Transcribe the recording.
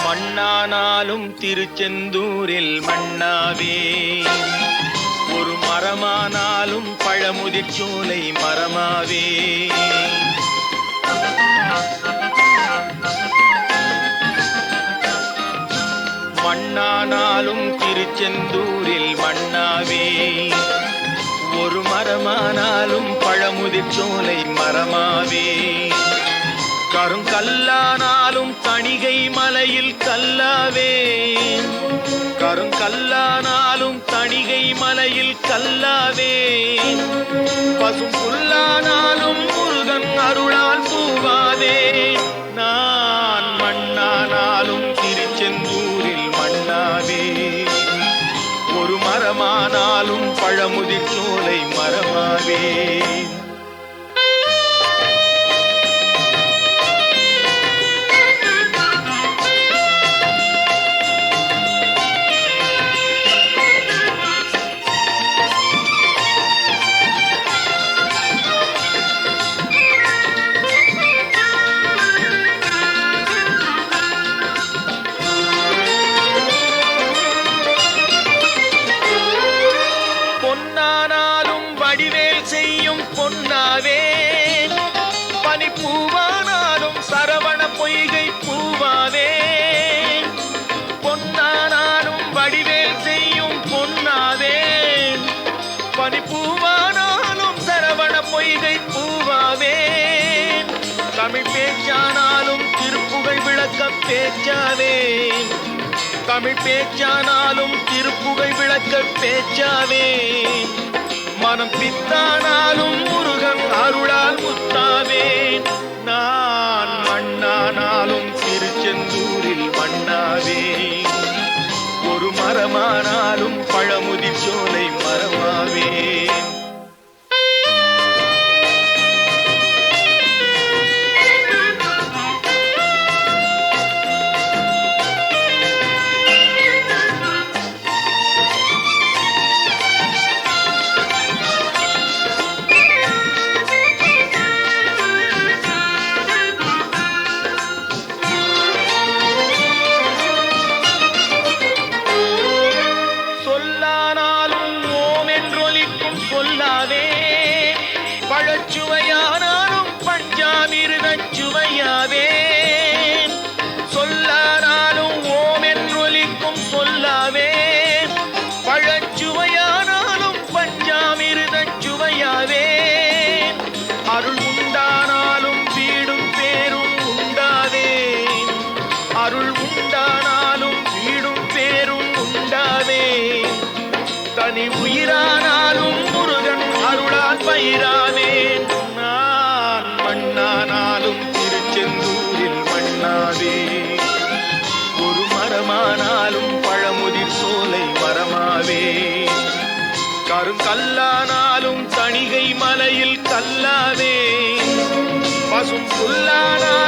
மண்ணானாலும் திருச்செந்தூரில் மண்ணாவே, ஒரு மரமானாலும் பழமுதிர்ச்சோலை மரமாவே. மண்ணானாலும் திருச்செந்தூரில் மண்ணாவே, ஒரு மரமானாலும் பழமுதிர்ச்சோலை மரமாவே. கருங்கல்லானாலும் தணிகை மலையில் கல்லாவே, கருங்கல்லானாலும் தணிகை மலையில் கல்லாவே. பசும் புல்லானாலும் முருகன் அருளால் பூவாவே. நான் மண்ணானாலும் திருச்செந்தூரில் மண்ணாவே, ஒரு மரமானாலும் பழமுதிர்ச்சோலை மரமாவே. பொன்னானாலும் வடிவேல் செய்யும் பொன்னாவே, பனிப்பூவானாலும் சரவண பொய்கை பூவாவே. பொன்னானாலும் வடிவேல் செய்யும் பொன்னாவே, பனிப்பூவானாலும் சரவண பொய்கை பூவாவே. தமிழ் பேச்சானாலும் திருப்புகழ் விளக்க பேச்சாவே, தமிழ் பேச்சானாலும் திருப்புகழ் விளக்க பேச்சாவே. மனம் பித்தானாலும் முருகன் அருளால் முத்தாவே. நான் மண்ணானாலும் திருச்செந்தூரில் மண்ணாவே, ஒரு மரமானாலும் பழமுதிர்ச்சோலை மரமாவே. பழச்சுவையானாலும் பஞ்சாமிர்தச் சுவையாவே. சொல்லானாலும் ஓம் என்றொலிக்கும் சொல்லாவே. பழச்சுவையானாலும் பஞ்சாமிர்தச் சுவையாவே. அருள் உண்டானாலும் வீடும் பேரும் உண்டாவே, அருள் உண்டானாலும் வீடும் பேரும் உண்டாவே. தனி உயிரானாலும் முருகன் அருளால் பயிராவே. நான் மண்ணானாலும் திருச்செந்தூரில் மண்ணாவே, ஒரு மரமானாலும் பழமுதிர்ச்சோலை மரமாவே. கருங்கல்லானாலும் தணிகை மலையில் கல்லாவே, பசும் புல்லானாலும்